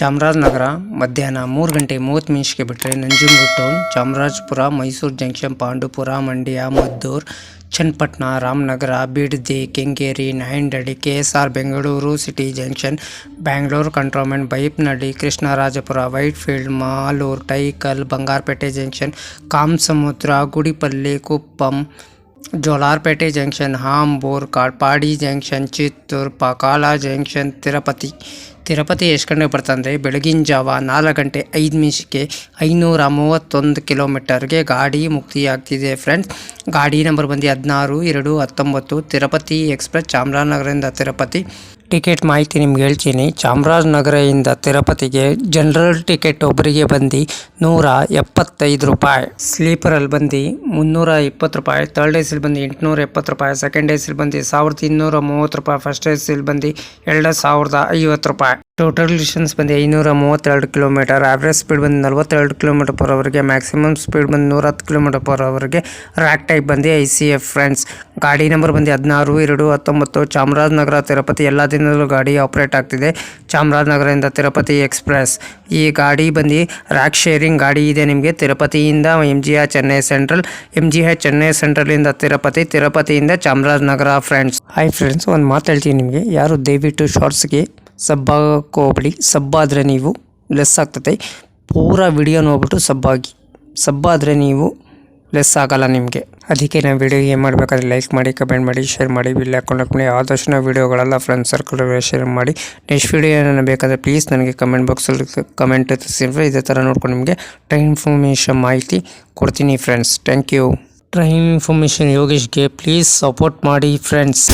ಚಾಮರಾಜನಗರ ಮಧ್ಯಾಹ್ನ 3 ಗಂಟೆ 30 ನಿಮಿಷಕ್ಕೆ ಬಿಟ್ಟರೆ Nanjangud town, Chamarajapura, Mysuru junction, Pandupura, Mandya, Maddur, Channapatna, Ramanagara, Bidadi, Kengeri, Nayandahalli, KSR, Bengaluru city junction, Bangalore cantonment, Baiyappanahalli, Krishnarajapuram, Whitefield, Malur, Tyakal, Bangarapet junction, Kamasamudram, Gudipalli, Kuppam, Jolarpettai junction, Ambur, Katpadi junction, Chittoor, Pakala junction, Tirupati ಎಷ್ಟು ಗಂಟೆಗೆ ಬರ್ತಂದರೆ ಬೆಳಗಿನ ಜಾವ 4 ಗಂಟೆ 5 ನಿಮಿಷಕ್ಕೆ 531 ಕಿಲೋಮೀಟರ್ಗೆ ಗಾಡಿ ಮುಕ್ತಿಯಾಗ್ತಿದೆ ಫ್ರೆಂಡ್ಸ್. ಗಾಡಿ ನಂಬರ್ ಬಂದು 16-2-19 ತಿರುಪತಿ ಎಕ್ಸ್ಪ್ರೆಸ್, ಚಾಮರಾಜನಗರದಿಂದ ತಿರುಪತಿ. ಟಿಕೆಟ್ ಮಾಹಿತಿ ನಿಮ್ಗೆ ಹೇಳ್ತೀನಿ. ಚಾಮರಾಜನಗರದಿಂದ ತಿರುಪತಿಗೆ ಜನರಲ್ ಟಿಕೆಟ್ ಒಬ್ಬರಿಗೆ ಬಂದು 175 ರೂಪಾಯಿ, ಸ್ಲೀಪರಲ್ಲಿ ಬಂದು 320 ರೂಪಾಯಿ, ಥರ್ಡ್ ಎಸಿಲಿ ಬಂದು 870 ರೂಪಾಯಿ, ಸೆಕೆಂಡ್ ಎಸಿಲಿ ಬಂದು 1230 ರೂಪಾಯಿ, ಫಸ್ಟ್ ಎಸಿಲಿ ಬಂದು 2050 ರೂಪಾಯಿ. ಟೋಟಲ್ ಡಿಸ್ಟೆನ್ಸ್ ಬಂದು 532 ಕಿಲೋಮೀಟರ್. ಆವ್ರೇಜ್ ಸ್ಪೀಡ್ ಬಂದು 42 ಕಿಲೋಮೀಟರ್ ಪರ್ ಅವರ್ಗೆ, ಮ್ಯಾಕ್ಸಿಮಮ್ ಸ್ಪೀಡ್ ಬಂದು 110 ಕಿಲೋಮೀಟರ್ ಪರ್ ಅವರ್ಗೆ. ರ್ಯಾಕ್ ಟೈಪ್ ಬಂದು ICF ಫ್ರೆಂಡ್ಸ್. ಗಾಡಿ ನಂಬರ್ ಬಂದು 16-2-19 ಚಾಮರಾಜನಗರ ತಿರುಪತಿ ಎಲ್ಲ ದಿನದಲ್ಲೂ ಗಾಡಿ ಆಪರೇಟ್ ಆಗ್ತಿದೆ. ಚಾಮರಾಜನಗರದಿಂದ ತಿರುಪತಿ ಎಕ್ಸ್ಪ್ರೆಸ್. ಈ ಗಾಡಿ ಬಂದು ರ್ಯಾಕ್ ಶೇರಿಂಗ್ ಗಾಡಿ ಇದೆ. ನಿಮಗೆ ತಿರುಪತಿಯಿಂದ MGR Chennai central, MGR Chennai ಸೆಂಟ್ರಲಿಂದ ತಿರುಪತಿಯಿಂದ ಚಾಮರಾಜನಗರ ಫ್ರೆಂಡ್ಸ್. ಹಾಯ್ ಫ್ರೆಂಡ್ಸ್, ಒಂದು ಮಾತು ಹೇಳ್ತೀನಿ ನಿಮಗೆ, ಯಾರು ದಯವಿಟ್ಟು ಶಾರ್ಟ್ಸ್ಗೆ ಸಬ್ಬಾಗಕ್ಕೆ ಹೋಗ್ಬಿಡಿ. ಸಬ್ಬಾದರೆ ನೀವು ಲೆಸ್ ಆಗ್ತದೆ. ಪೂರಾ ವಿಡಿಯೋ ನೋಡ್ಬಿಟ್ಟು ಸಬ್ಬಾದರೆ ನೀವು ಲೆಸ್ ಆಗಲ್ಲ ನಿಮಗೆ. ಅದಕ್ಕೆ ನಾವು ವಿಡಿಯೋ ಏನು ಮಾಡಬೇಕಾದ್ರೆ ಲೈಕ್ ಮಾಡಿ, ಕಮೆಂಟ್ ಮಾಡಿ, ಶೇರ್ ಮಾಡಿ, ಬಿಲ್ ಹಾಕೊಂಡು ಆದಷ್ಟು ನಾವು ವಿಡಿಯೋಗಳೆಲ್ಲ ಫ್ರೆಂಡ್ಸ್ ಸರ್ಕಲ್ ಶೇರ್ ಮಾಡಿ. ನೆಕ್ಸ್ಟ್ ವಿಡಿಯೋ ಏನಾರ ಬೇಕಾದರೆ ಪ್ಲೀಸ್ ನನಗೆ ಕಮೆಂಟ್ ಬಾಕ್ಸಲ್ಲಿ ಕಮೆಂಟ್ ತಿಳಿಸಿ. ಇದೇ ಥರ ನೋಡ್ಕೊಂಡು ನಿಮಗೆ ಟ್ರೈನ್ ಇನ್ಫಾರ್ಮೇಷನ್ ಮಾಹಿತಿ ಕೊಡ್ತೀನಿ friends. Thank you. Train information ಯೋಗೇಶ್ಗೆ ಪ್ಲೀಸ್ ಸಪೋರ್ಟ್ ಮಾಡಿ ಫ್ರೆಂಡ್ಸ್.